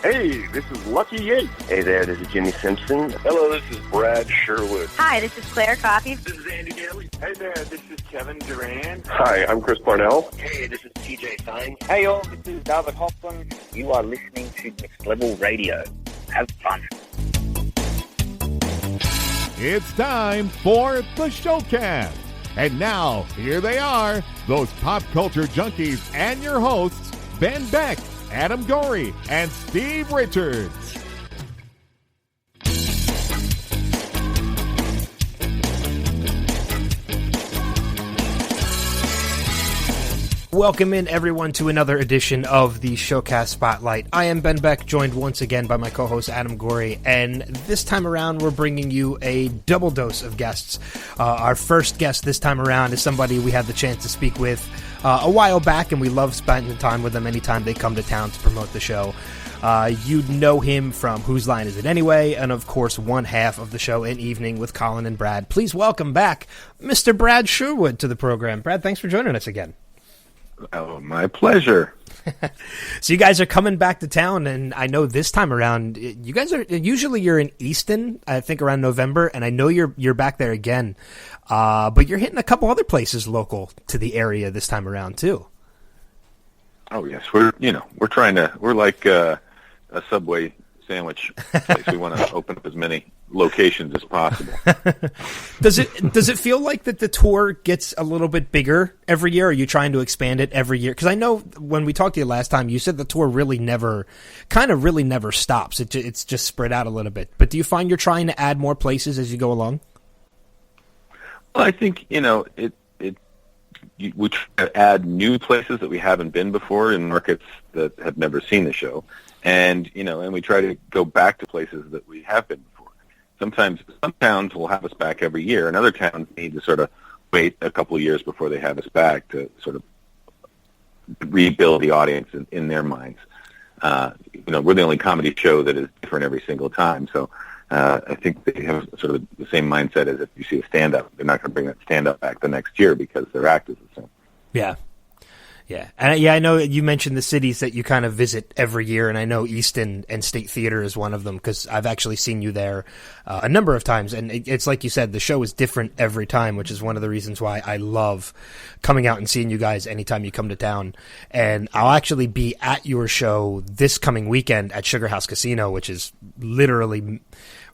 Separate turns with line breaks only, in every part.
Hey, this is Lucky Yates.
Hey there, this is Jimmy Simpson.
Hello, this is Brad Sherwood.
Hi, this is Claire Coffee.
This is Andy Daly. Hey there, this is Kevin Durant.
Hi, I'm Chris Parnell.
Hey, this is TJ Fine.
Hey all, this is David Hoffman. You are listening to Next Level Radio. Have fun.
It's time for the Showcast. And now, here they are, those pop culture junkies and your hosts, Ben Beck, Adam Gorey, and Steve Richards.
Welcome in, everyone, to another edition of the Showcast Spotlight. I am Ben Beck, joined once again by my co-host Adam Gorey, and this time around we're bringing you a double dose of guests. Our first guest this time around is somebody we had the chance to speak with a while back, and we love spending time with them anytime they come to town to promote the show. You'd know him from Whose Line Is It Anyway, and of course one half of the show, An Evening with Colin and Brad. Please welcome back Mr. Brad Sherwood to the program. Brad, thanks for joining us again.
Oh, my pleasure.
So you guys are coming back to town, and I know this time around, you guys are usually you're in Easton, I think around November, and I know you're back there again, but you're hitting a couple other places local to the area this time around too.
Oh yes, we're like a Subway sandwich place. We want to open up as many locations as possible.
Does it feel like that the tour gets a little bit bigger every year? Or are you trying to expand it every year? Because I know when we talked to you last time, you said the tour really never stops. It's just spread out a little bit. But do you find you're trying to add more places as you go along?
Well, I think we try to add new places that we haven't been before in markets that have never seen the show. And we try to go back to places that we have been before. Sometimes some towns will have us back every year, and other towns need to sort of wait a couple of years before they have us back to sort of rebuild the audience in their minds. We're the only comedy show that is different every single time, so I think they have sort of the same mindset as if you see a stand-up. They're not going to bring that stand-up back the next year because their act is the same.
Yeah. Yeah, and I know you mentioned the cities that you kind of visit every year, and I know Easton and State Theater is one of them because I've actually seen you there a number of times, and it's like you said, the show is different every time, which is one of the reasons why I love coming out and seeing you guys anytime you come to town. And I'll actually be at your show this coming weekend at Sugar House Casino, which is literally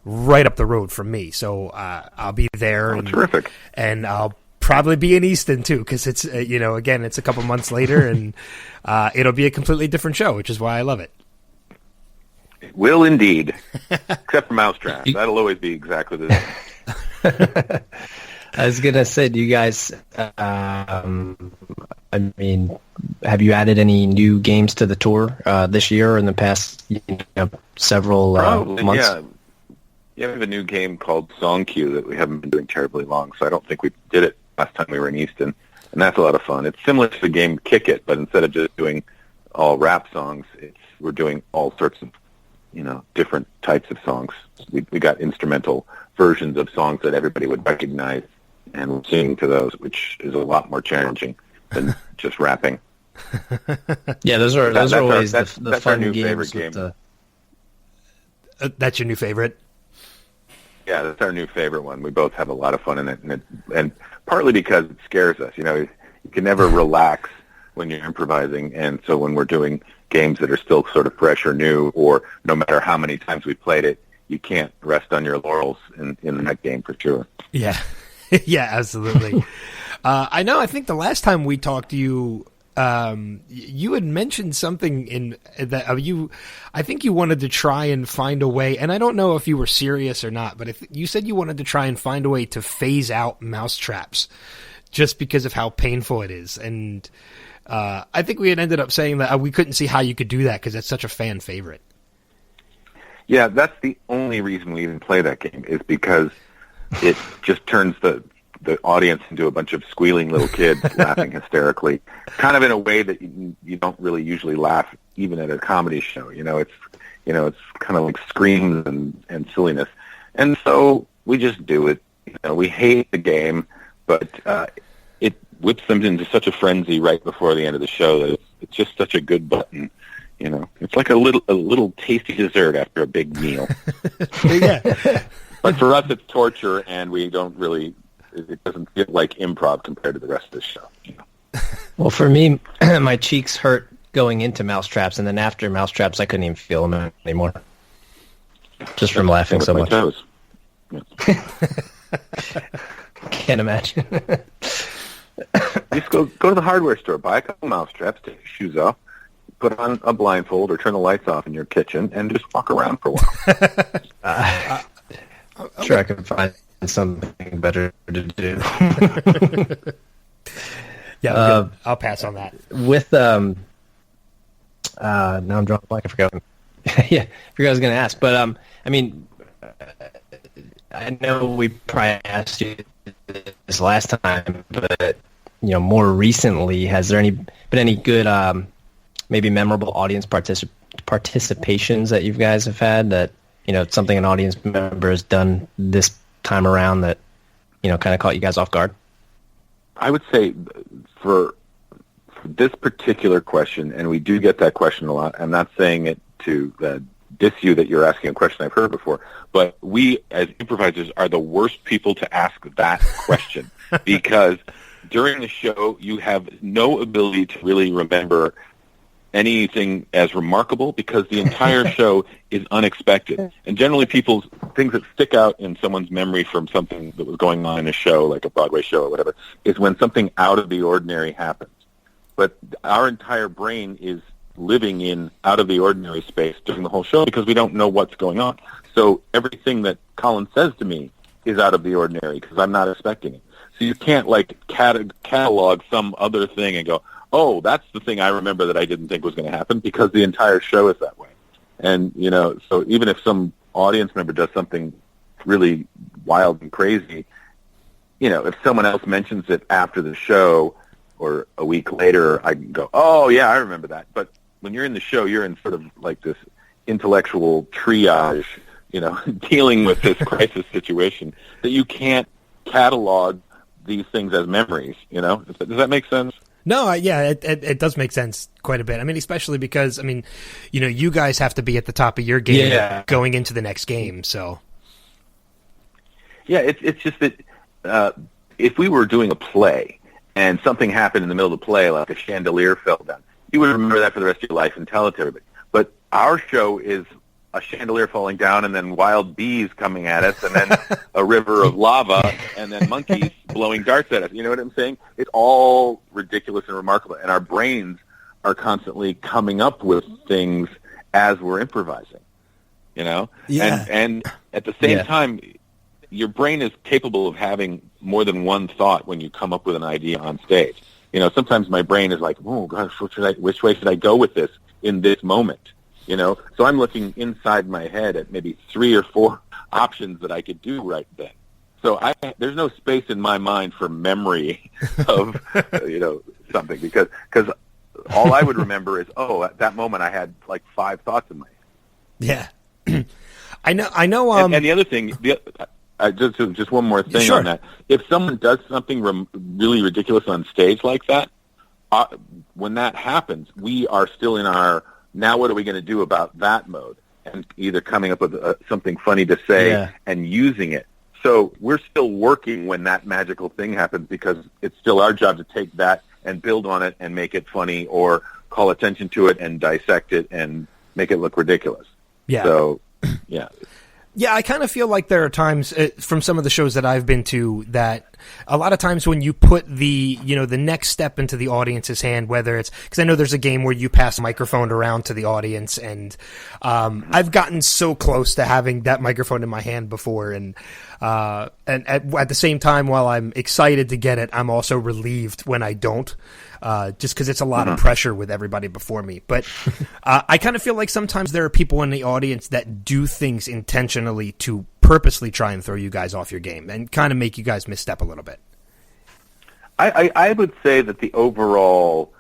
right up the road from me, so I'll be there.
Oh, terrific.
And I'll probably be in Easton too, because it's again, it's a couple months later, and it'll be a completely different show, which is why I love it.
It will indeed, except for Mousetrap. That'll always be exactly the same.
I was gonna say, do you guys? I mean, have you added any new games to the tour this year or in the past several months?
Yeah, we have a new game called Song Queue that we haven't been doing terribly long, so I don't think we did it last time we were in Easton, and that's a lot of fun. It's similar to the game Kick It, but instead of just doing all rap songs, we're doing all sorts of, different types of songs. We got instrumental versions of songs that everybody would recognize, and we're singing to those, which is a lot more challenging than just rapping.
Yeah, those are always the
that's
fun
our new
games.
Favorite game.
That's your new favorite?
Yeah, that's our new favorite one. We both have a lot of fun in it, and partly because it scares us. You can never relax when you're improvising, and so when we're doing games that are still sort of fresh or new, or no matter how many times we played it, you can't rest on your laurels in that game for sure.
Yeah, yeah, absolutely. I think the last time we talked to you, you had mentioned something in that I think you wanted to try and find a way, and I don't know if you were serious or not, but you said you wanted to try and find a way to phase out mousetraps just because of how painful it is. And I think we had ended up saying that we couldn't see how you could do that because it's such a fan favorite.
Yeah, that's the only reason we even play that game, is because it just turns the audience into a bunch of squealing little kids laughing hysterically, kind of in a way that you don't really usually laugh even at a comedy show. It's kind of like screams and silliness. And so we just do it. We hate the game, but it whips them into such a frenzy right before the end of the show that it's just such a good button. It's like a little tasty dessert after a big meal.
Yeah.
But for us, it's torture, and we don't really. It doesn't feel like improv compared to the rest of the show.
Well, for me, my cheeks hurt going into Mousetraps, and then after Mousetraps, I couldn't even feel them anymore, just from laughing so much. Yeah. Can't imagine.
Just go to the hardware store, buy a couple Mousetraps, take your shoes off, put on a blindfold, or turn the lights off in your kitchen, and just walk around for a while.
Sure, I can find something better to do.
Yeah, I'll pass on that.
With now I'm drawing a blank. I forgot. Yeah, I forgot I was going to ask, but I mean, I know we probably asked you this last time, but more recently, has there been any good, maybe memorable audience participations that you guys have had that something an audience member has done this time around that kind of caught you guys off guard?
I would say for this particular question, and we do get that question a lot. I'm not saying it to diss you that you're asking a question I've heard before, but we as improvisers are the worst people to ask that question because during the show you have no ability to really remember anything as remarkable because the entire show is unexpected. And generally things that stick out in someone's memory from something that was going on in a show, like a Broadway show or whatever, is when something out of the ordinary happens. But our entire brain is living in out of the ordinary space during the whole show because we don't know what's going on. So everything that Colin says to me is out of the ordinary because I'm not expecting it. So you can't catalog some other thing and go, oh, that's the thing I remember that I didn't think was going to happen because the entire show is that way. And, so even if some audience member does something really wild and crazy, if someone else mentions it after the show or a week later, I can go, oh, yeah, I remember that. But when you're in the show, you're in sort of like this intellectual triage, dealing with this crisis situation that you can't catalog these things as memories, Does that make sense?
No, yeah, it does make sense quite a bit. I mean, especially because, you guys have to be at the top of your game going into the next game, so.
Yeah, it's just that if we were doing a play and something happened in the middle of the play, like a chandelier fell down, you would remember that for the rest of your life and tell it to everybody. But our show is a chandelier falling down and then wild bees coming at us and then a river of lava and then monkeys blowing darts at us. You know what I'm saying? It's all ridiculous and remarkable. And our brains are constantly coming up with things as we're improvising, Yeah. And at the same time, your brain is capable of having more than one thought when you come up with an idea on stage. Sometimes my brain is like, oh, gosh, which way should I go with this in this moment? So I'm looking inside my head at maybe 3 or 4 options that I could do right then. So there's no space in my mind for memory of, something because all I would remember is, oh, at that moment I had like 5 thoughts in my head.
Yeah. I know.
And the other thing, just one more thing on that. If someone does something really ridiculous on stage like that, when that happens, we are still in our now what are we going to do about that mode? And either coming up with something funny to say and using it. So we're still working when that magical thing happens because it's still our job to take that and build on it and make it funny or call attention to it and dissect it and make it look ridiculous.
Yeah.
So, yeah.
Yeah, I kind of feel like there are times from some of the shows that I've been to that a lot of times when you put the next step into the audience's hand, whether it's because I know there's a game where you pass a microphone around to the audience, and I've gotten so close to having that microphone in my hand before, and at the same time, while I'm excited to get it, I'm also relieved when I don't. Just because it's a lot of pressure with everybody before me. But I kind of feel like sometimes there are people in the audience that do things intentionally to purposely try and throw you guys off your game and kind of make you guys misstep a little bit.
I would say that the overall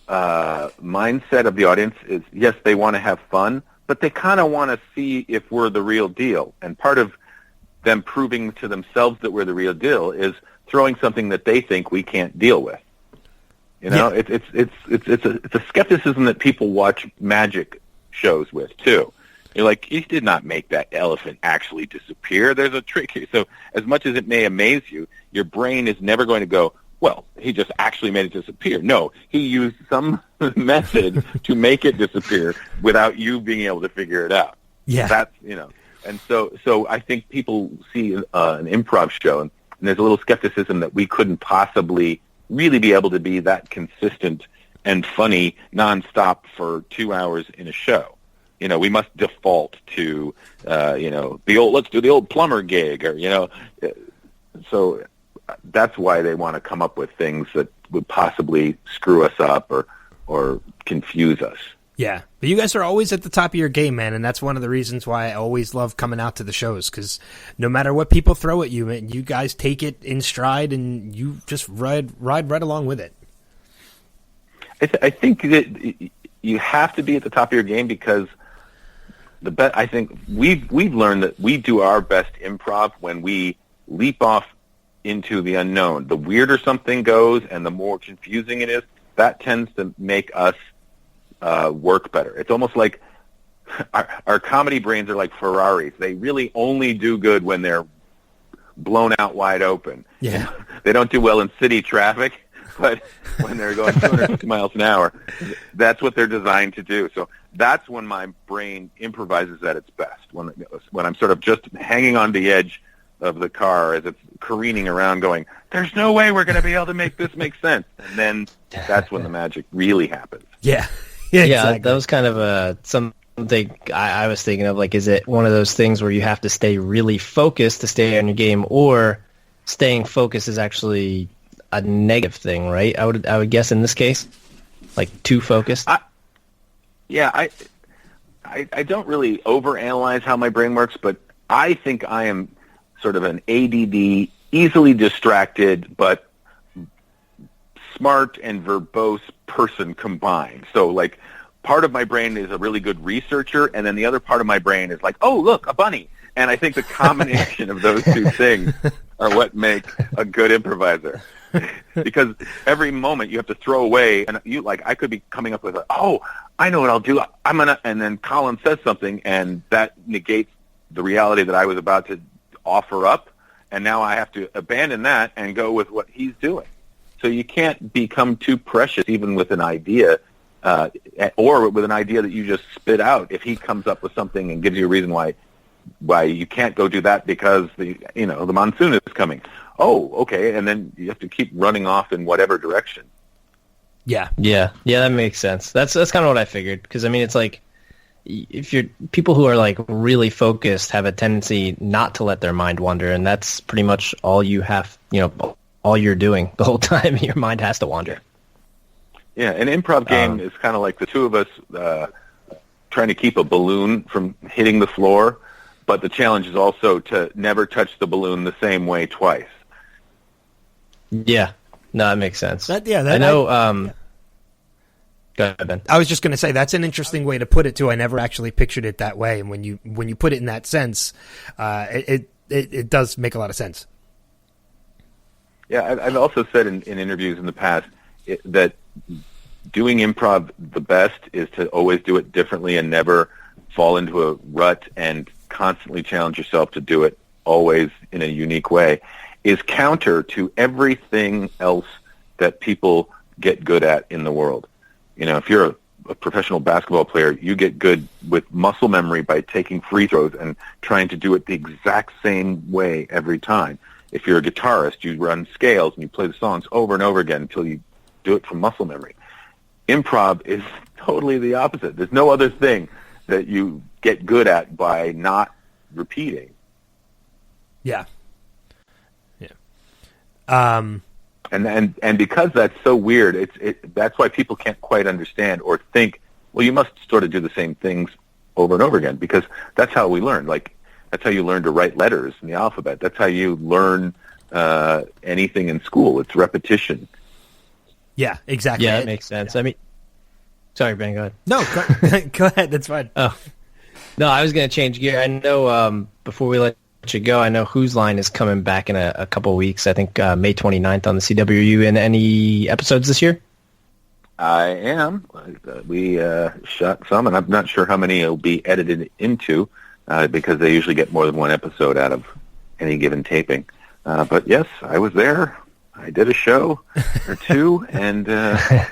mindset of the audience is, yes, they want to have fun, but they kind of want to see if we're the real deal. And part of them proving to themselves that we're the real deal is throwing something that they think we can't deal with. You know,
Yeah.
it's a skepticism that people watch magic shows with too. You're like, he did not make that elephant actually disappear. There's a trick here. So as much as it may amaze you, your brain is never going to go, well, he just actually made it disappear. No, he used some method to make it disappear without you being able to figure it out.
Yeah.
That's, you know, and so I think people see an improv show, and there's a little skepticism that we couldn't possibly really be able to be that consistent and funny nonstop for 2 hours in a show. You know, we must default to, you know, let's do the old plumber gig, or, you know, so that's why they want to come up with things that would possibly screw us up or confuse us.
Yeah, but you guys are always at the top of your game, man, and that's one of the reasons why I always love coming out to the shows, because no matter what people throw at you, man, you guys take it in stride and you just ride right along with it.
I think that you have to be at the top of your game, because I think we've learned that we do our best improv when we leap off into the unknown. The weirder something goes and the more confusing it is, that tends to make us work better. It's almost like our comedy brains are like Ferraris. They really only do good when they're blown out wide open.
Yeah.
They don't do well in city traffic, but when they're going 250 miles an hour, that's what they're designed to do. So that's when my brain improvises at its best, when I'm sort of just hanging on the edge of the car as it's careening around going, there's no way we're going to be able to make this make sense. And then that's when the magic really happens.
Yeah.
Yeah,
Exactly.
that was kind of something I was thinking of. Like, is it one of those things where you have to stay really focused to stay on your game, or staying focused is actually a negative thing, right? I would guess in this case, like too focused.
I don't really overanalyze how my brain works, but I think I am sort of an ADD, easily distracted, but smart and verbose person combined. So, like, part of my brain is a really good researcher, and then the other part of my brain is like, oh, look, a bunny. And I think the combination of those two things are what make a good improviser. Because every moment you have to throw away, and I could be coming up with I know what I'll do. And then Colin says something, and that negates the reality that I was about to offer up, and now I have to abandon that and go with what he's doing. So you can't become too precious, even with an idea, or with an idea that you just spit out. If he comes up with something and gives you a reason why you can't go do that because the monsoon is coming. Oh, okay, and then you have to keep running off in whatever direction.
Yeah,
that makes sense. That's kind of what I figured, because I mean, it's like, if you're people who are like really focused have a tendency not to let their mind wander, and that's pretty much all you have, all you're doing the whole time. Your mind has to wander.
Yeah, an improv game is kind of like the two of us trying to keep a balloon from hitting the floor, but the challenge is also to never touch the balloon the same way twice.
Yeah, no, that makes sense.
I
know. Go ahead, Ben.
I was just going to say, that's an interesting way to put it too. I never actually pictured it that way, and when you put it in that sense, it does make a lot of sense.
Yeah, I've also said in interviews in the past that doing improv the best is to always do it differently and never fall into a rut and constantly challenge yourself to do it always in a unique way, is counter to everything else that people get good at in the world. If you're a professional basketball player, you get good with muscle memory by taking free throws and trying to do it the exact same way every time. If you're a guitarist, you run scales and you play the songs over and over again until you do it from muscle memory. Improv is totally the opposite. There's no other thing that you get good at by not repeating.
Yeah.
And because that's so weird, that's why people can't quite understand or think, well, you must sort of do the same things over and over again, because that's how we learn. Like, that's how you learn to write letters in the alphabet. That's how you learn anything in school. It's repetition.
Yeah, exactly.
Yeah, that makes sense. Yeah. I mean, sorry, Ben, go ahead.
No, go ahead. That's fine.
Oh, no, I was going to change gear. I know before we let you go, I know Whose Line is coming back in a couple of weeks. I think May 29th on the CW. Are you in any episodes this year?
I am. We shot some, and I'm not sure how many will be edited into because they usually get more than one episode out of any given taping. But yes, I was there. I did a show or two, and I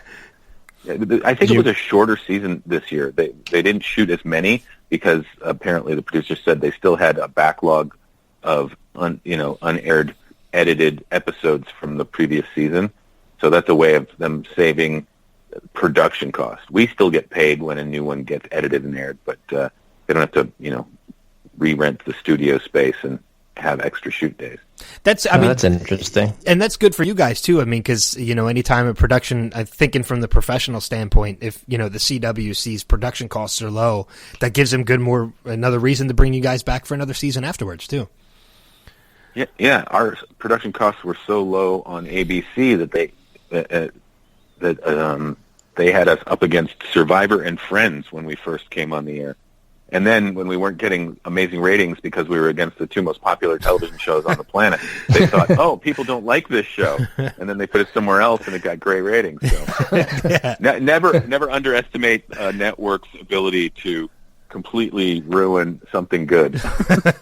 think it was a shorter season this year. They didn't shoot as many because apparently the producers said they still had a backlog of unaired, edited episodes from the previous season. So that's a way of them saving production costs. We still get paid when a new one gets edited and aired, but they don't have to, re-rent the studio space and have extra shoot days.
That's interesting.
And that's good for you guys too. I mean, because, anytime a production, I'm thinking from the professional standpoint, if, the CW sees production costs are low, that gives them another reason to bring you guys back for another season afterwards too.
Yeah. Our production costs were so low on ABC that they had us up against Survivor and Friends when we first came on the air. And then when we weren't getting amazing ratings because we were against the two most popular television shows on the planet, they thought, oh, people don't like this show. And then they put it somewhere else and it got great ratings. So never underestimate a network's ability to completely ruin something good.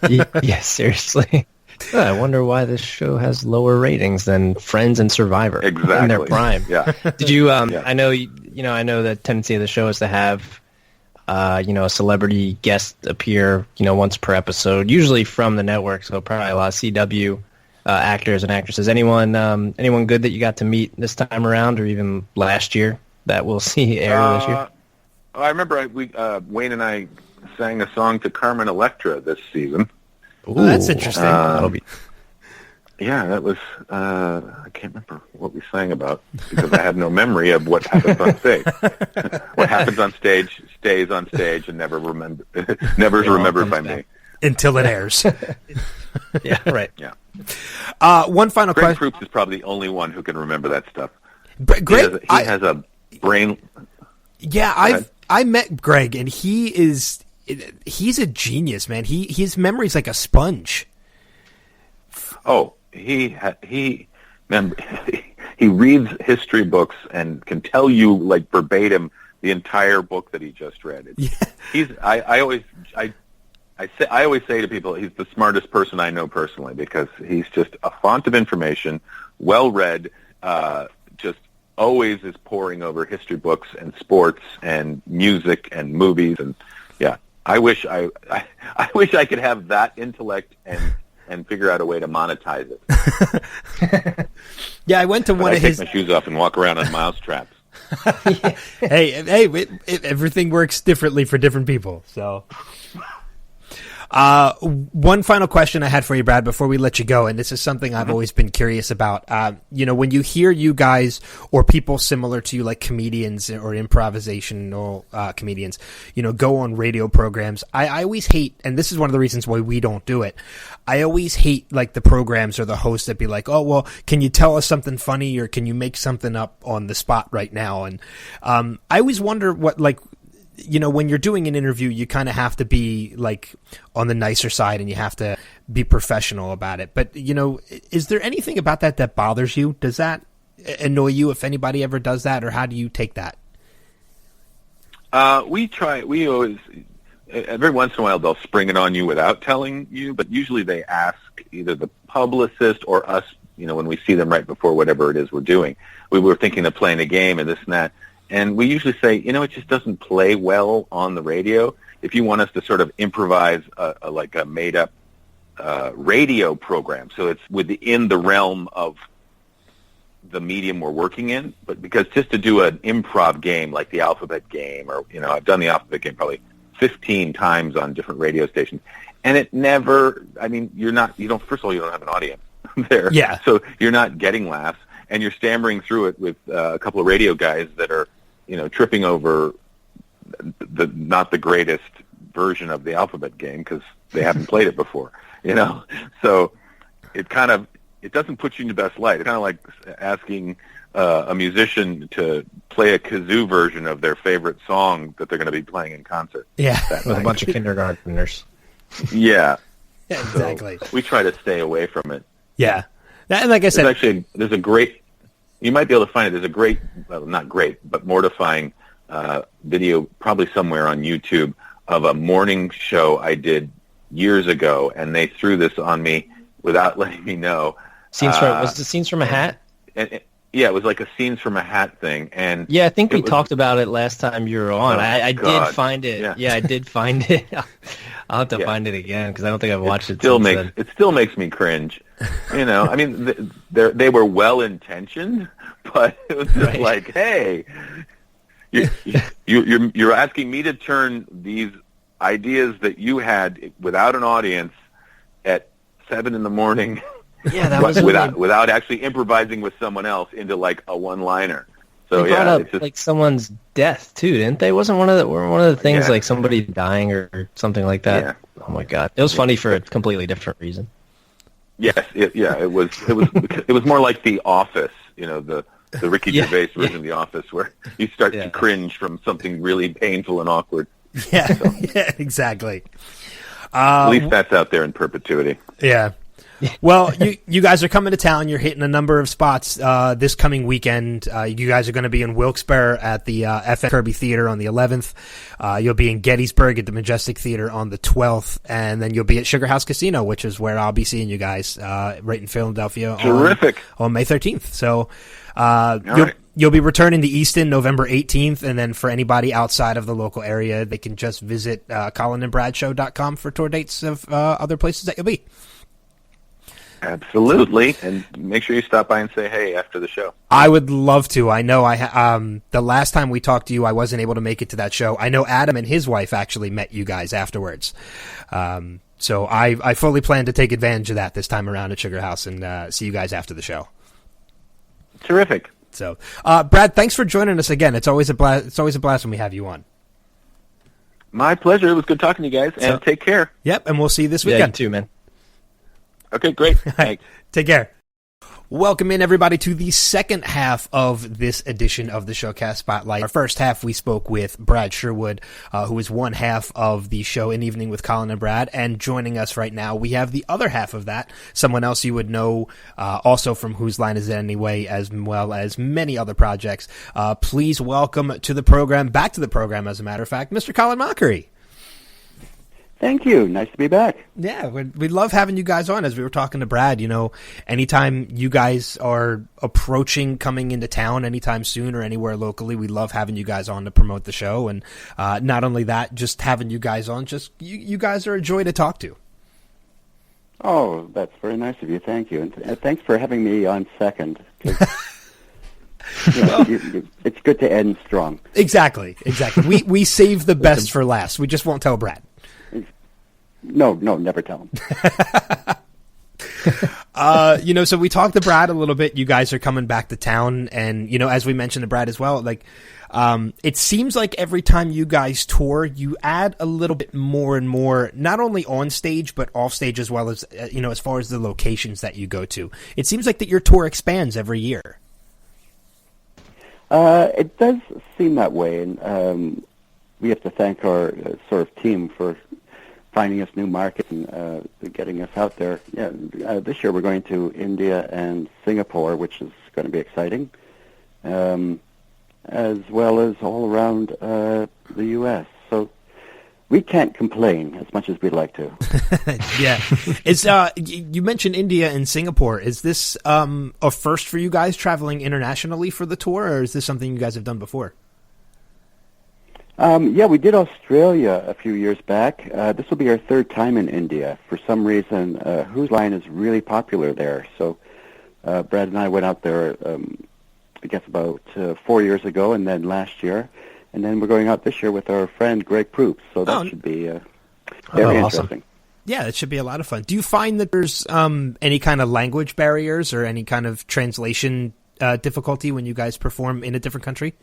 Yeah, seriously. I wonder why this show has lower ratings than Friends and Survivor
exactly.
in their prime.
Yeah.
Did you? I know the tendency of the show is to have a celebrity guest appear once per episode, usually from the network. So probably a lot of CW actors and actresses. Anyone good that you got to meet this time around, or even last year that we'll see air this year?
I remember Wayne and I sang a song to Carmen Electra this season.
Ooh, that's interesting.
Yeah, that was, I can't remember what we sang about because I have no memory of what happens on stage. What happens on stage stays on stage and never is remembered by me.
Until it airs.
Yeah, right.
Yeah.
One final question.
Greg Proops is probably the only one who can remember that stuff.
Greg,
he has a brain...
Yeah, I met Greg, and he's a genius, man. His memory's like a sponge.
Oh, he reads history books and can tell you like verbatim the entire book that he just read. I always say to people he's the smartest person I know personally because he's just a font of information, well read, just always is poring over history books and sports and music and movies and yeah. I wish I could have that intellect and figure out a way to monetize it.
Yeah, I went to one of his...
take my shoes off and walk around on mousetraps.
Hey, everything works differently for different people. So, one final question I had for you, Brad, before we let you go, and this is something I've always been curious about. When you hear you guys or people similar to you, like comedians or improvisational comedians, go on radio programs, I always hate, and this is one of the reasons why we don't do it, I always hate like the programs or the hosts that be like, oh, well, can you tell us something funny or can you make something up on the spot right now? And I always wonder what, like, when you're doing an interview, you kind of have to be like on the nicer side and you have to be professional about it. But, is there anything about that bothers you? Does that annoy you if anybody ever does that, or how do you take that?
We always, every once in a while they'll spring it on you without telling you, but usually they ask either the publicist or us, when we see them right before whatever it is we're doing. We were thinking of playing a game and this and that. And we usually say, it just doesn't play well on the radio. If you want us to sort of improvise a made-up radio program, so it's within the realm of the medium we're working in, but because just to do an improv game like the alphabet game, or, I've done the alphabet game probably 15 times on different radio stations, and it never, first of all, you don't have an audience there.
Yeah.
So you're not getting laughs, and you're stammering through it with a couple of radio guys that are, tripping over not the greatest version of the alphabet game because they haven't played it before, So it doesn't put you in your best light. It's kind of like asking a musician to play a kazoo version of their favorite song that they're going to be playing in concert.
Yeah.
With a bunch of kindergartners.
Yeah.
Yeah, exactly.
So we try to stay away from it.
Yeah. And like I said...
there's a great... You might be able to find it. There's a great, well, not great, but mortifying video probably somewhere on YouTube of a morning show I did years ago, and they threw this on me without letting me know.
Was the Scenes from a Hat?
Yeah, it was like a Scenes from a Hat thing. And
yeah, I think we talked about it last time you were on. I did find it.
Yeah.
I did find it. I'll have to find it again because I don't think I've watched it
still
since then.
It still makes me cringe. I mean, they were well-intentioned, but it was just like, hey, you're asking me to turn these ideas that you had without an audience at 7 a.m.
Yeah, that was
without actually improvising with someone else into like a one-liner. So
they brought
yeah,
up
it's just,
like someone's death too, didn't they? Wasn't one of the things like somebody dying or something like that?
Yeah.
Oh my god, it was funny for a completely different reason.
Yes, it was more like The Office, the Ricky Gervais version of The Office, where you start to cringe from something really painful and awkward.
Yeah, yeah, exactly.
At least that's out there in perpetuity.
Yeah. Well, you guys are coming to town. You're hitting a number of spots this coming weekend. You guys are going to be in Wilkes-Barre at the FN Kirby Theater on the 11th. You'll be in Gettysburg at the Majestic Theater on the 12th, and then you'll be at Sugar House Casino, which is where I'll be seeing you guys right in Philadelphia.
Terrific.
On May 13th. So
right.
You'll be returning to Easton November 18th, and then for anybody outside of the local area, they can just visit colinandbradshow.com for tour dates of other places that you'll be.
Absolutely, and make sure you stop by and say hey after the show.
I would love to. I know the last time we talked to you, I wasn't able to make it to that show. I know Adam and his wife actually met you guys afterwards. So I fully plan to take advantage of that this time around at Sugar House and see you guys after the show.
Terrific.
So, Brad, thanks for joining us again. It's always a blast. It's always a blast when we have you on.
My pleasure. It was good talking to you guys, and take care.
Yep, and we'll see you this
Yeah,
weekend.
you too, man.
Okay, great. Thanks.
Take care. Welcome in, everybody, to the second half of this edition of the Showcast Spotlight. Our first half, we spoke with Brad Sherwood, who is one half of the show An Evening with Colin and Brad, and joining us right now, we have the other half of that, someone else you would know also from Whose Line Is It Anyway, as well as many other projects. Please welcome to the program, back to the program, as a matter of fact, Mr. Colin Mochrie.
Thank you. Nice to be back.
Yeah, we love having you guys on. As we were talking to Brad, anytime you guys are approaching coming into town anytime soon or anywhere locally, we love having you guys on to promote the show. And not only that, just having you guys on, just you guys are a joy to talk to.
Oh, that's very nice of you. Thank you. And thanks for having me on second. It's good to end strong. Exactly.
We save the best for last. We just won't tell Brad.
No, never tell him.
So we talked to Brad a little bit. You guys are coming back to town, and as we mentioned to Brad as well, it seems like every time you guys tour, you add a little bit more and more, not only on stage but off stage as well as as far as the locations that you go to. It seems like that your tour expands every year.
It does seem that way, and we have to thank our sort of team for finding us new markets and getting us out there. Yeah, this year we're going to India and Singapore, which is going to be exciting, as well as all around the U.S. So we can't complain as much as we'd like to.
Yeah. You mentioned India and Singapore. Is this a first for you guys traveling internationally for the tour, or is this something you guys have done before?
Yeah, we did Australia a few years back. This will be our third time in India. For some reason, Whose Line is really popular there. So Brad and I went out there, I guess about 4 years ago, and then last year. And then we're going out this year with our friend Greg Proops. So that should be very interesting.
Yeah, it should be a lot of fun. Do you find that there's any kind of language barriers or any kind of translation difficulty when you guys perform in a different country?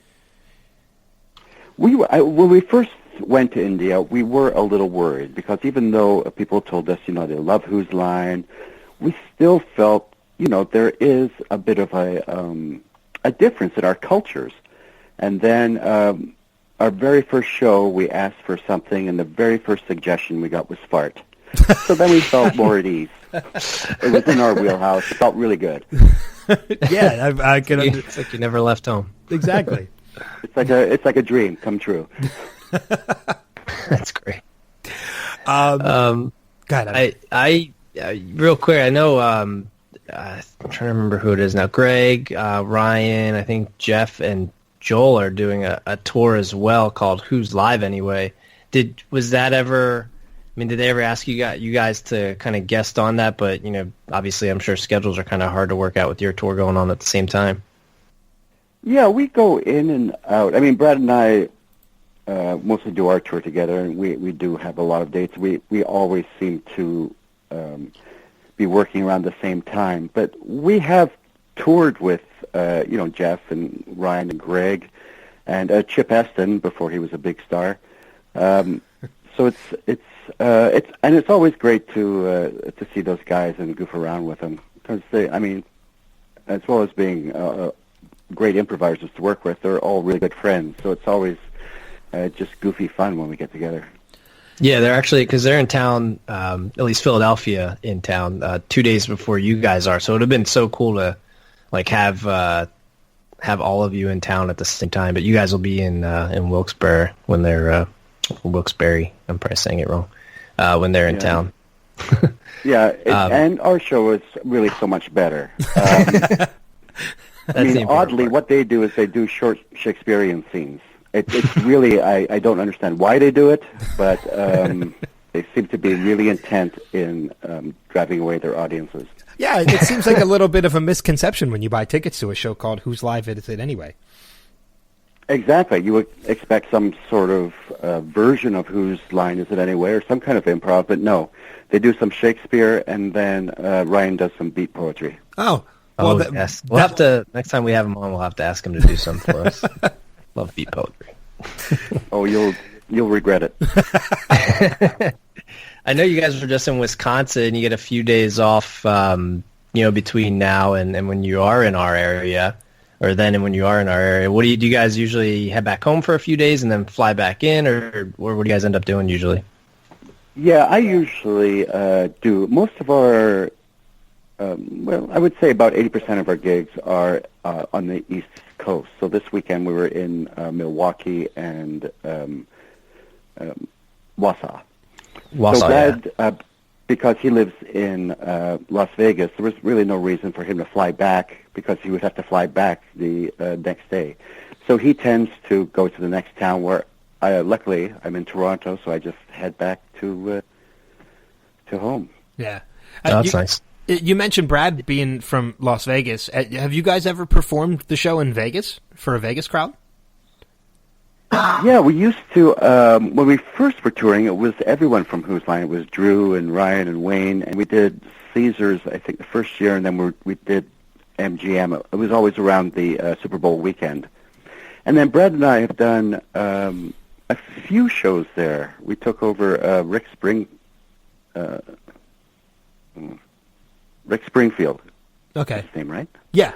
When we first went to India, we were a little worried because even though people told us, they love Whose Line, we still felt, there is a bit of a difference in our cultures. And then our very first show, we asked for something, and the very first suggestion we got was fart. So then we felt more at ease. It was in our wheelhouse. It felt really good.
Yeah, I can.
It's like you never left home.
Exactly.
It's like a dream come true.
That's great.
God,
I real quick. I know. I'm trying to remember who it is now. Greg, Ryan, I think Jeff and Joel are doing a tour as well called "Who's Live Anyway." Was that ever? I mean, did they ever ask you guys to kind of guest on that? But obviously, I'm sure schedules are kind of hard to work out with your tour going on at the same time.
Yeah, we go in and out. I mean, Brad and I mostly do our tour together, and we do have a lot of dates. We always seem to be working around the same time. But we have toured with Jeff and Ryan and Greg and Chip Eston before he was a big star. So it's always great to see those guys and goof around with them because as well as being great improvisers to work with, they're all really good friends. So it's always just goofy fun when we get together.
Yeah, they're actually, because they're in town, at least Philadelphia in town, 2 days before you guys are. So it would have been so cool to have all of you in town at the same time. But you guys will be in Wilkes-Barre when they're Wilkes-Barre. I'm probably saying it wrong. When they're in town.
Yeah, and our show is really so much better. Oddly, what they do is they do short Shakespearean scenes. It's really, I don't understand why they do it, but they seem to be really intent in driving away their audiences.
Yeah, it seems like a little bit of a misconception when you buy tickets to a show called Who's Live Is It Anyway?
Exactly. You would expect some sort of version of Whose Line Is It Anyway, or some kind of improv, but no. They do some Shakespeare, and then Ryan does some beat poetry.
Oh.
Well, yes. We'll have to, next time we have him on, we'll have to ask him to do some for us. Love beat poetry.
Oh, you'll regret it.
I know you guys were just in Wisconsin. You get a few days off, between now and when you are in our area, or then and when you are in our area. What do you guys usually head back home for a few days and then fly back in, or what do you guys end up doing usually?
Yeah, I usually do. Most of our, I would say about 80% of our gigs are on the East Coast. So this weekend we were in Milwaukee and Wausau. So Brad, because he lives in Las Vegas, there was really no reason for him to fly back because he would have to fly back the next day. So he tends to go to the next town where, luckily, I'm in Toronto, so I just head back to home.
Yeah.
That's nice.
You mentioned Brad being from Las Vegas. Have you guys ever performed the show in Vegas for a Vegas crowd?
Yeah, we used to. When we first were touring, it was everyone from Whose Line. It was Drew and Ryan and Wayne, and we did Caesars, I think, the first year, and then we did MGM. It was always around the Super Bowl weekend. And then Brad and I have done a few shows there. We took over Rick Springfield.
Okay.
That's his name, right?
Yeah.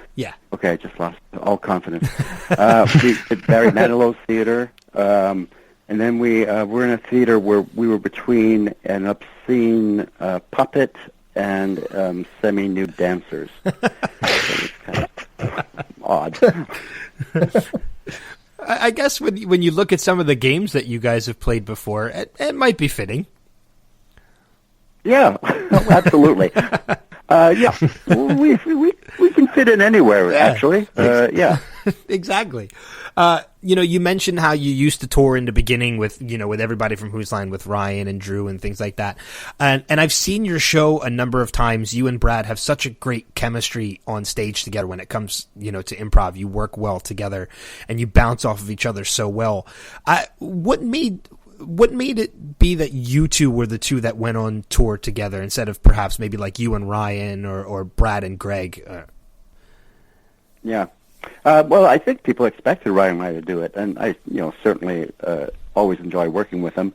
Okay, I just lost all confidence. We did Barry Manilow's theater, and then we were in a theater where we were between an obscene puppet and semi-nude dancers. So it was kind of odd.
I guess when you look at some of the games that you guys have played before, it might be fitting.
Yeah, absolutely. Yeah, we can fit in anywhere, actually. Yeah.
Exactly. You mentioned how you used to tour in the beginning with everybody from Whose Line, with Ryan and Drew and things like that. And I've seen your show a number of times. You and Brad have such a great chemistry on stage together when it comes, to improv. You work well together and you bounce off of each other so well. What made it be that you two were the two that went on tour together instead of perhaps maybe like you and Ryan or Brad and Greg?
Yeah. Well, I think people expected Ryan and I to do it, and I, certainly always enjoy working with him.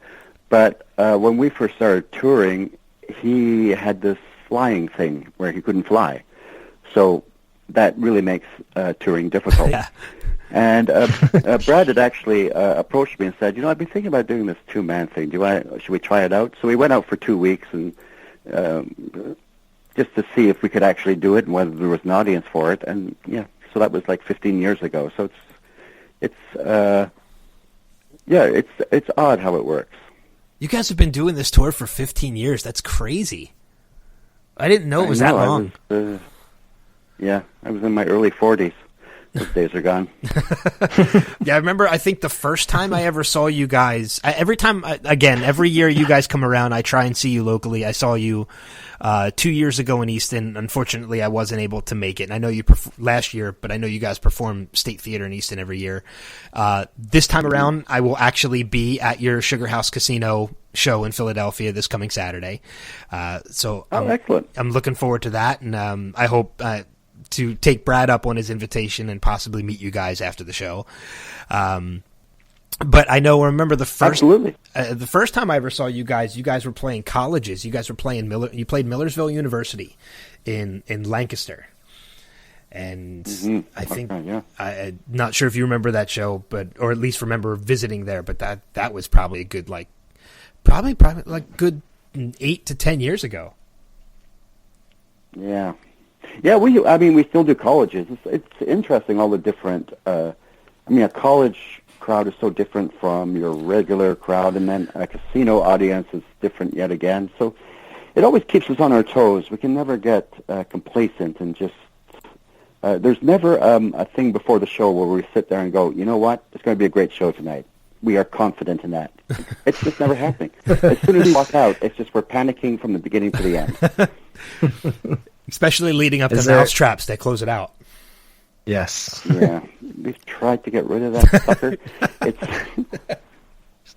But when we first started touring, he had this flying thing where he couldn't fly. So that really makes touring difficult.
Yeah.
And Brad had actually approached me and said, I've been thinking about doing this two-man thing. Should we try it out? So we went out for 2 weeks and just to see if we could actually do it and whether there was an audience for it. And yeah, so that was like 15 years ago. So it's odd how it works.
You guys have been doing this tour for 15 years. That's crazy. I didn't know it was that long.
I was in my early 40s. Those days are gone.
Yeah, I remember, I think the first time I ever saw you guys, every year you guys come around, I try and see you locally. I saw you 2 years ago in Easton. Unfortunately, I wasn't able to make it. And I know you last year, but I know you guys perform State Theater in Easton every year. This time around, I will actually be at your Sugar House Casino show in Philadelphia this coming Saturday.
Excellent. I'm
looking forward to that, and I hope to take Brad up on his invitation and possibly meet you guys after the show. But I remember the first time I ever saw you guys were playing colleges. You guys were playing you played Millersville University in Lancaster. And I think, I'm not sure if you remember that show, or at least remember visiting there, but that was probably a good, probably good 8 to 10 years ago.
Yeah. Yeah, we still do colleges. It's interesting, all the different, a college crowd is so different from your regular crowd, and then a casino audience is different yet again. So it always keeps us on our toes. We can never get complacent and just, there's never a thing before the show where we sit there and go, you know what, it's going to be a great show tonight. We are confident in that. It's just never happening. As soon as we walk out, it's just we're panicking from the beginning to the end.
Especially leading up to mousetraps that close it out.
Yes.
Yeah. We've tried to get rid of that sucker. It's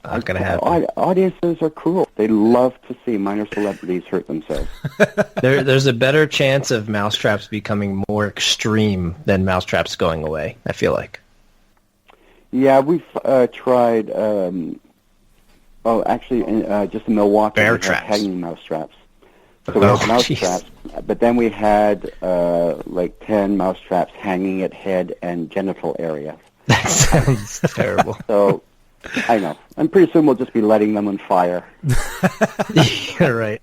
not going to happen.
Audiences are cruel. They love to see minor celebrities hurt themselves.
There's a better chance of mousetraps becoming more extreme than mousetraps going away, I feel like.
Yeah, we've tried, just in Milwaukee,
bear
we
traps.
Had hanging mousetraps. So we had mousetraps, but then we had 10 mousetraps hanging at head and genital area.
That sounds terrible.
So, I know. And pretty soon we'll just be letting them on fire.
Yeah, right.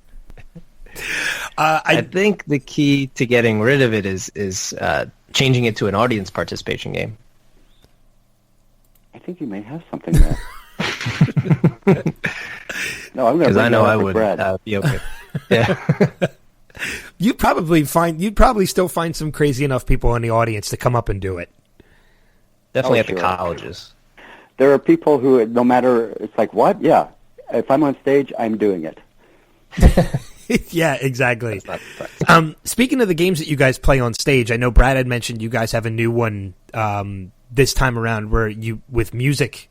I think the key to getting rid of it is changing it to an audience participation game.
I think you may have something there. No, I'm going to.
Because I know I would
Brad.
be okay. Yeah.
You'd probably still find some crazy enough people in the audience to come up and do it.
Definitely at the colleges.
There are people who, no matter, it's like, what? Yeah. If I'm on stage, I'm doing it.
Yeah, exactly. Speaking of the games that you guys play on stage, I know Brad had mentioned you guys have a new one this time around with music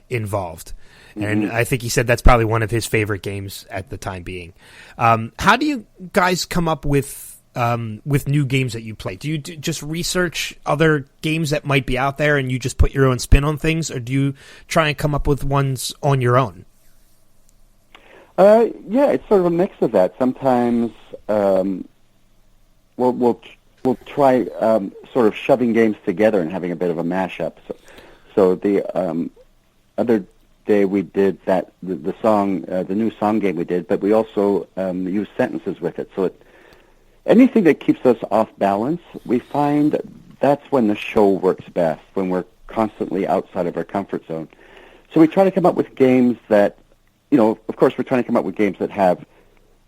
involved. And I think he said that's probably one of his favorite games at the time being. How do you guys come up with new games that you play? Do you just research other games that might be out there and you just put your own spin on things, or do you try and come up with ones on your own?
Yeah, it's sort of a mix of that. Sometimes we'll try sort of shoving games together and having a bit of a mashup. So the other day we did the new song game we did, but we also used sentences with it. So anything that keeps us off balance, we find that's when the show works best, when we're constantly outside of our comfort zone. So we try to come up with games that, of course, we're trying to come up with games that have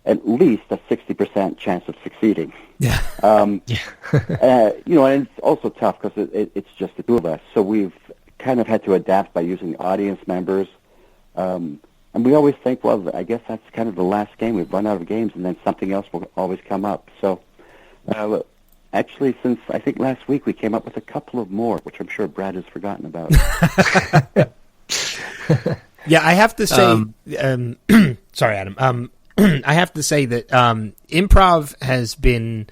at least a 60% chance of succeeding.
Yeah.
And it's also tough because it's just the two of us. So we've kind of had to adapt by using audience members. And we always think, well, I guess that's kind of the last game. We've run out of games, and then something else will always come up. So actually, since I think last week, we came up with a couple of more, which I'm sure Brad has forgotten about.
Yeah, I have to say, sorry, Adam. I have to say that improv has been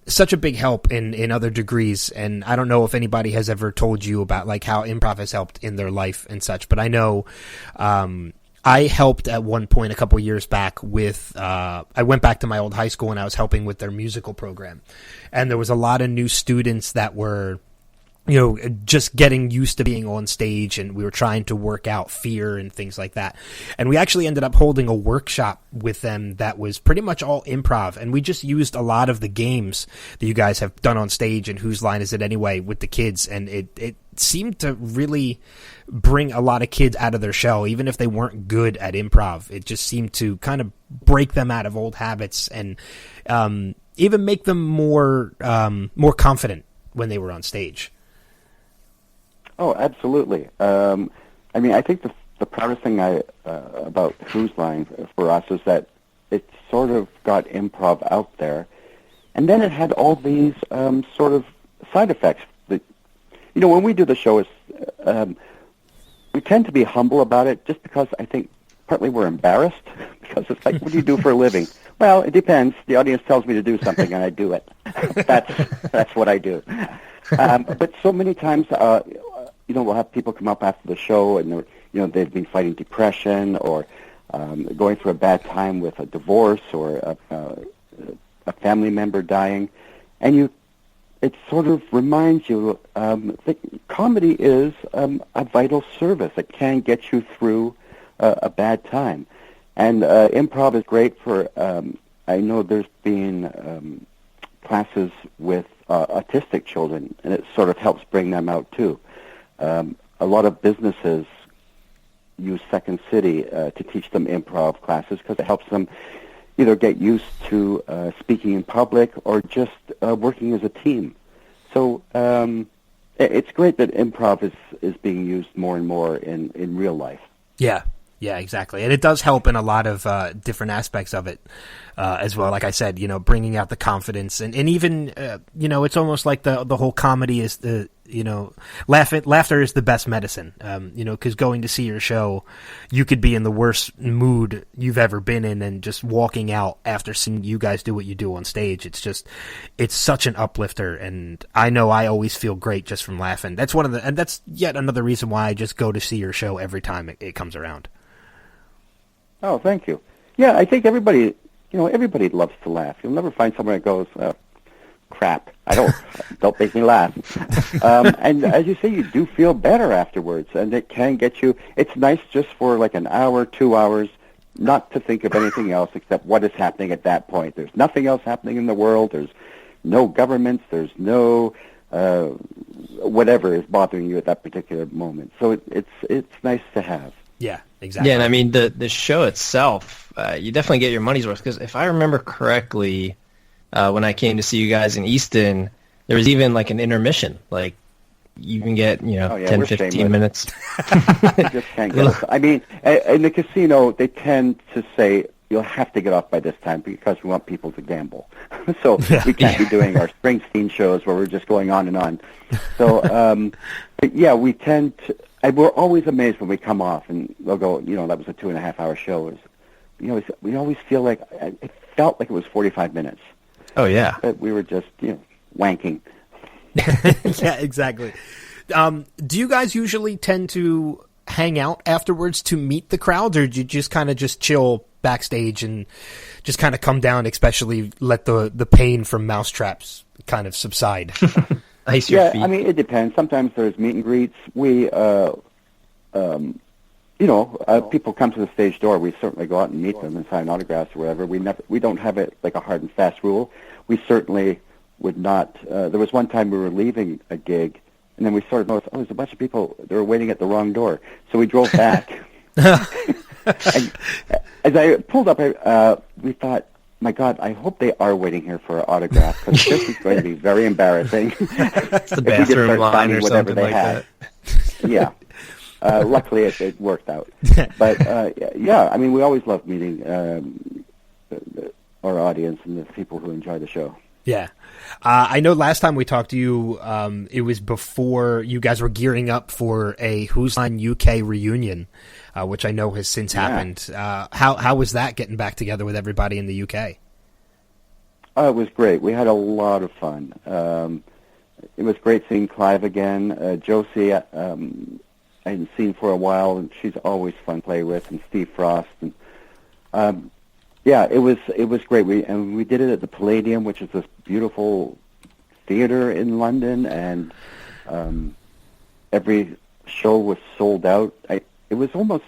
such a big help in other degrees, and I don't know if anybody has ever told you about how improv has helped in their life and such, but I know I helped at one point a couple years back with I went back to my old high school and I was helping with their musical program, and there was a lot of new students that were just getting used to being on stage, and we were trying to work out fear and things like that. And we actually ended up holding a workshop with them that was pretty much all improv, and we just used a lot of the games that you guys have done on stage and Whose Line Is It Anyway with the kids, and it seemed to really bring a lot of kids out of their shell, even if they weren't good at improv. It just seemed to kind of break them out of old habits and even make them more confident when they were on stage.
Oh, absolutely. I think the proudest thing about Whose Line for us is that it sort of got improv out there, and then it had all these sort of side effects. That, when we do the show, we tend to be humble about it, just because I think partly we're embarrassed, because it's like, what do you do for a living? Well, it depends. The audience tells me to do something, and I do it. That's what I do. But so many times, we'll have people come up after the show, and they've been fighting depression or going through a bad time with a divorce or a family member dying, and it sort of reminds you that comedy is a vital service. It can get you through a bad time, and improv is great for. I know there's been classes with autistic children, and it sort of helps bring them out too. A lot of businesses use Second City to teach them improv classes because it helps them either get used to speaking in public or just working as a team. So it's great that improv is being used more and more in real life.
Yeah, exactly. And it does help in a lot of different aspects of it as well. Like I said, bringing out the confidence and even, it's almost like the whole comedy is the, laughter is the best medicine, because going to see your show, you could be in the worst mood you've ever been in, and just walking out after seeing you guys do what you do on stage, it's such an uplifter. And I know I always feel great just from laughing. And that's yet another reason why I just go to see your show every time it comes around.
Oh, thank you. Yeah, I think everybody loves to laugh. You'll never find someone that goes, crap, don't make me laugh. And as you say, you do feel better afterwards, and it can get you, it's nice just for like an hour, 2 hours, not to think of anything else except what is happening at that point. There's nothing else happening in the world. There's no governments. There's no whatever is bothering you at that particular moment. So it's nice to have.
Yeah, exactly.
Yeah, and I mean, the show itself, you definitely get your money's worth, because if I remember correctly, when I came to see you guys in Easton, there was even like an intermission. Like, you can get, 10, 15 minutes.
They just can't get us. I mean, in the casino, they tend to say, you'll have to get off by this time because we want people to gamble. So we can't be doing our Springsteen shows where we're just going on and on. So, but yeah, we tend to... we're always amazed when we come off, and they'll go, that was a 2.5-hour show. We always feel like, it felt like it was 45 minutes.
Oh, yeah.
But we were just, wanking.
Yeah, exactly. Do you guys usually tend to hang out afterwards to meet the crowds, or do you just kind of just chill backstage and just kind of come down, especially let the pain from mousetraps kind of subside?
Ice your feet.
I mean, it depends. Sometimes there's meet and greets. We, people come to the stage door. We certainly go out and meet them and sign autographs or whatever. We don't have it like a hard and fast rule. We certainly would not. There was one time we were leaving a gig, and then we sort of noticed, there's a bunch of people. They were waiting at the wrong door. So we drove back. And as I pulled up, we thought, my God, I hope they are waiting here for an autograph, because this is going to be very embarrassing.
It's the bathroom line or something like that.
Yeah. Luckily, it worked out. But, yeah, I mean, we always love meeting our audience and the people who enjoy the show.
Yeah. I know last time we talked to you, it was before you guys were gearing up for a Whose Line UK reunion, which I know has since happened. How was that, getting back together with everybody in the UK?
It was great. We had a lot of fun. It was great seeing Clive again. Josie, I hadn't seen for a while, and she's always fun to play with, and Steve Frost. And yeah, it was great. We did it at the Palladium, which is this beautiful theater in London, and Every show was sold out. It was almost.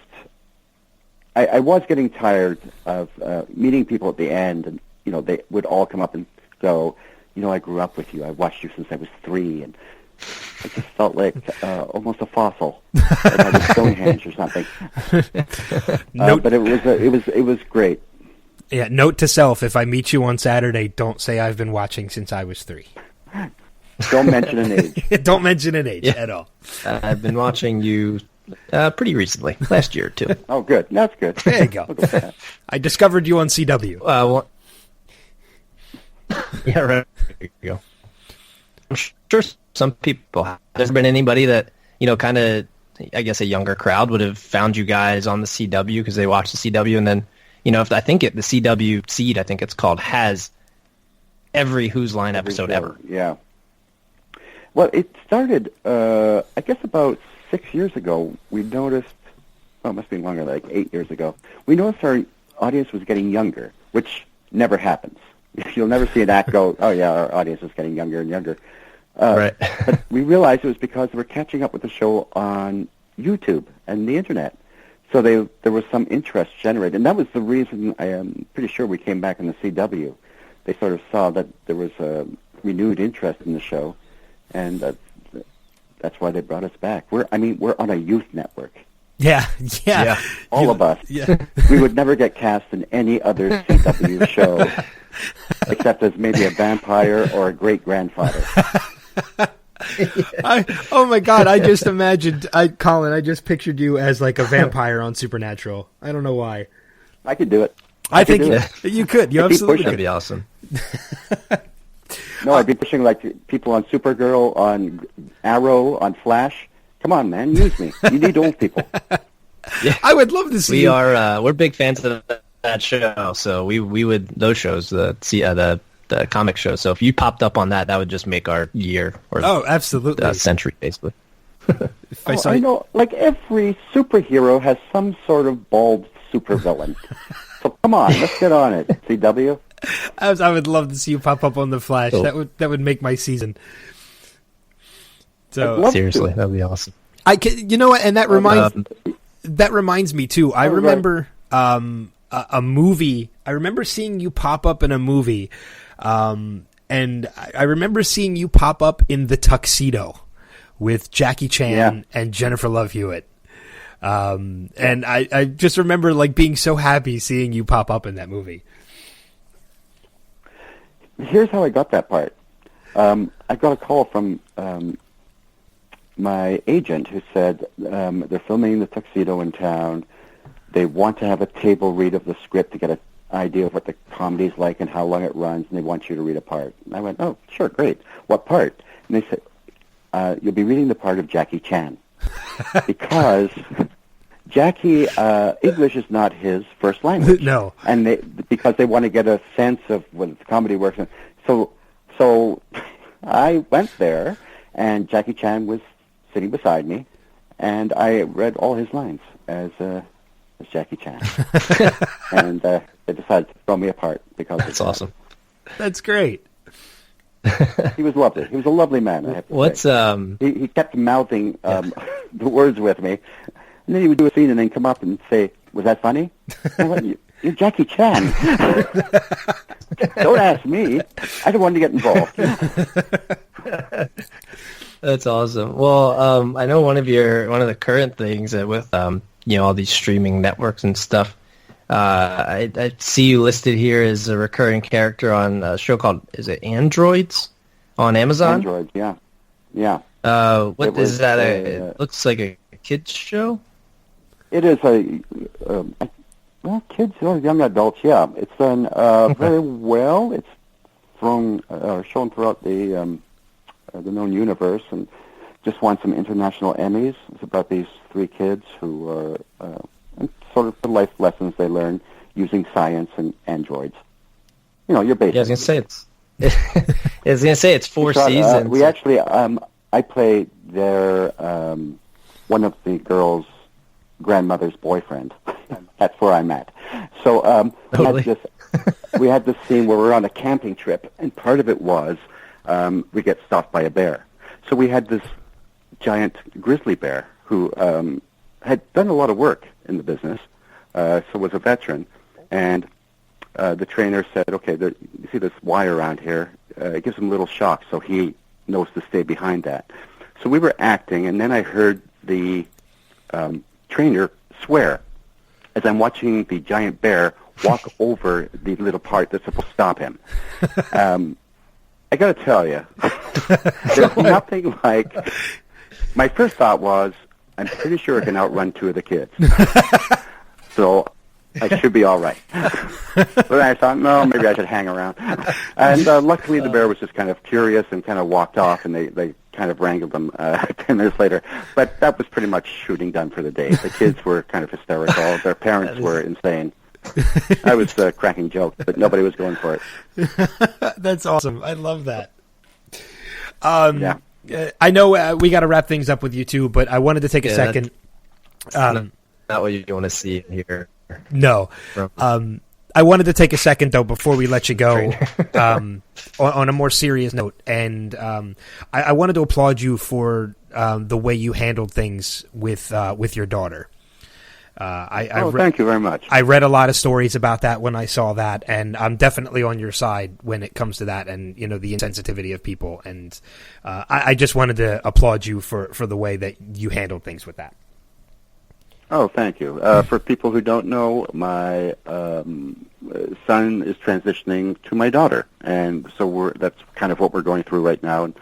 I was getting tired of meeting people at the end, and they would all come up and go, I grew up with you. I watched you since I was 3, and I just felt like almost a fossil, like I was Stonehenge or something. But it was great.
Yeah. Note to self: if I meet you on Saturday, don't say I've been watching since I was 3.
Don't mention an age.
Don't mention an age at all.
I've been watching you pretty recently, last year or 2.
Oh, good. That's good.
There you go. I discovered you on CW.
Yeah, right. There you go. I'm sure some people have. There's been anybody that, kind of, I guess a younger crowd would have found you guys on the CW because they watched the CW, and then, if I think the CW Seed, I think it's called, has every Whose Line episode ever.
Yeah. Well, it started, I guess about 6 years ago. We noticed, it must be longer, like 8 years ago. We noticed our audience was getting younger, which never happens. You'll never see an act go, oh yeah, our audience is getting younger and younger.
Right.
But we realized it was because they were catching up with the show on YouTube and the internet. So there was some interest generated. And that was the reason, I am pretty sure we came back in the CW. They sort of saw that there was a renewed interest in the show, and that's why they brought us back. We're on a youth network.
Yeah.
All of us.
Yeah.
We would never get cast in any other CW show, except as maybe a vampire or a great-grandfather.
Oh my God! I just imagined, Colin. I just pictured you as like a vampire on Supernatural. I don't know why.
I could do it.
I think you could. You absolutely could.
That'd be awesome.
No, I'd be pushing like people on Supergirl, on Arrow, on Flash. Come on, man, use me. You need old people.
Yeah. I would love to see.
We're big fans of that show, so we would those shows the comic show. So if you popped up on that would just make our year or
absolutely
century basically.
I know, like every superhero has some sort of bald supervillain. So come on, let's get on it, CW.
I would love to see you pop up on the Flash.
Cool.
That would make my season. So
seriously, that would be awesome.
And that reminds me too. I remember a movie. I remember seeing you pop up in a movie, and I remember seeing you pop up in The Tuxedo with Jackie Chan and Jennifer Love Hewitt. And I just remember like being so happy seeing you pop up in that movie.
Here's how I got that part. I got a call from my agent who said they're filming The Tuxedo in town. They want to have a table read of the script to get an idea of what the comedy's like and how long it runs, and they want you to read a part. And I went, oh, sure, great. What part? And they said, you'll be reading the part of Jackie Chan. Because Jackie, English is not his first language.
No.
And because they want to get a sense of what the comedy works in. So I went there, and Jackie Chan was sitting beside me, and I read all his lines as Jackie Chan. And they decided to throw me apart because
that's awesome.
That's great.
He was lovely. He was a lovely man, I have to say. He kept mouthing the words with me, and then he would do a scene and then come up and say, was that funny? I went, you're Jackie Chan. Don't ask me. I don't want to get involved.
That's awesome. Well, I know one of the current things with all these streaming networks and stuff. I see you listed here as a recurring character on a show called, is it Androids on Amazon?
Androids, yeah.
What is that? It looks like a kids show.
It is kids or young adults. Yeah, it's done very well. It's shown throughout the known universe, and just won some international Emmys. It's about these 3 kids who are sort of the life lessons they learn using science and androids. Your basic.
Yeah, I was gonna say it's 4 seasons.
We actually, I played their one of the girls' grandmother's boyfriend. That's where I'm at. So we had this scene where we're on a camping trip, and part of it was we get stalked by a bear. So we had this giant grizzly bear who had done a lot of work in the business, so was a veteran. And the trainer said, okay, you see this wire around here? It gives him little shocks, so he knows to stay behind that. So we were acting, and then I heard the trainer swear as I'm watching the giant bear walk over the little part that's supposed to stop him. I got to tell you, there's nothing like... My first thought was, I'm pretty sure I can outrun two of the kids. So I should be all right. But I thought, no, maybe I should hang around. And luckily the bear was just kind of curious and kind of walked off, and they kind of wrangled them 10 minutes later. But that was pretty much shooting done for the day. The kids were kind of hysterical. Their parents were insane. I was cracking jokes, but nobody was going for it.
That's awesome. I love that.
Yeah.
I know we got to wrap things up with you too, but I wanted to take a second.
Not what you want to see here.
No. I wanted to take a second though before we let you go, on a more serious note, and I wanted to applaud you for the way you handled things with your daughter.
Thank you very much.
I read a lot of stories about that when I saw that, and I'm definitely on your side when it comes to that, and the insensitivity of people. And I just wanted to applaud you for the way that you handled things with that.
Oh, thank you. For people who don't know, my son is transitioning to my daughter, and so that's kind of what we're going through right now. And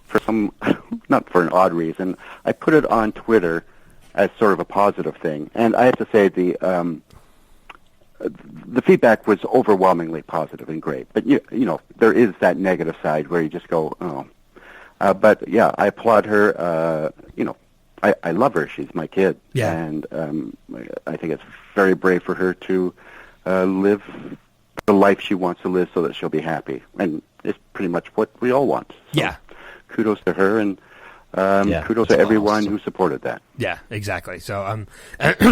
for not for an odd reason, I put it on Twitter as sort of a positive thing. And I have to say the feedback was overwhelmingly positive and great. But, there is that negative side where you just go, oh. But, yeah, I applaud her. I love her. She's my kid.
Yeah.
And I think it's very brave for her to live the life she wants to live so that she'll be happy. And it's pretty much what we all want. So
Yeah.
Kudos to her, and kudos to everyone who supported that.
Yeah, exactly. So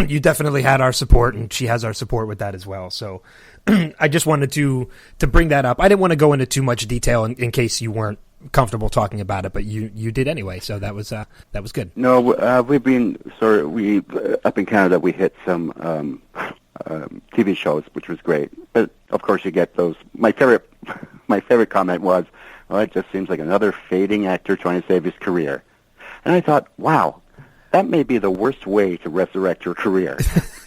you definitely had our support, and she has our support with that as well. So I just wanted to bring that up. I didn't want to go into too much detail in case you weren't comfortable talking about it, but you did anyway. So that was good.
No, we've been up in Canada. We hit some TV shows, which was great. But of course, you get those. My favorite comment was, "Well, it just seems like another fading actor trying to save his career." And I thought, wow, that may be the worst way to resurrect your career.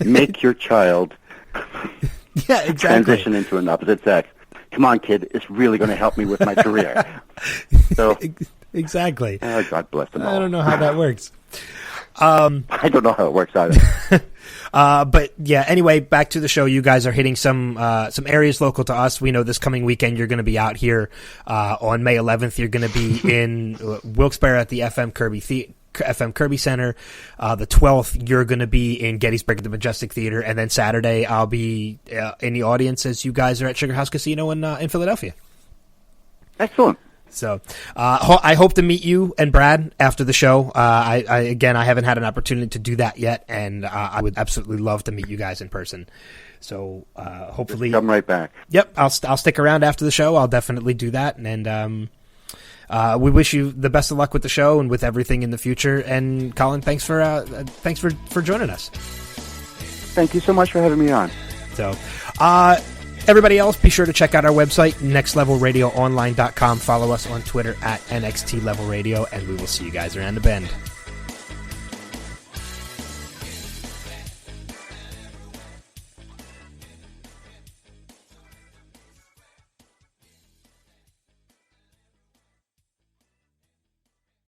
Make your child transition into an opposite sex. Come on, kid, it's really going to help me with my career. So
exactly.
God bless them all.
I don't know how that works.
I don't know how it works either.
But yeah, anyway, back to the show. You guys are hitting some areas local to us. We know this coming weekend you're going to be out here on May 11th. You're going to be in Wilkes-Barre at the FM Kirby Center. The 12th, you're going to be in Gettysburg at the Majestic Theater, and then Saturday I'll be in the audience as you guys are at Sugar House Casino in Philadelphia.
Excellent.
So I hope to meet you and Brad after the show. I haven't had an opportunity to do that yet, and I would absolutely love to meet you guys in person. So hopefully,
just come right back.
Yep, I'll stick around after the show. I'll definitely do that, and we wish you the best of luck with the show and with everything in the future. And Colin, thanks for joining us.
Thank you so much for having me on.
So. Everybody else, be sure to check out our website, nextlevelradioonline.com. Follow us on Twitter at NXTLevelRadio, and we will see you guys around the bend.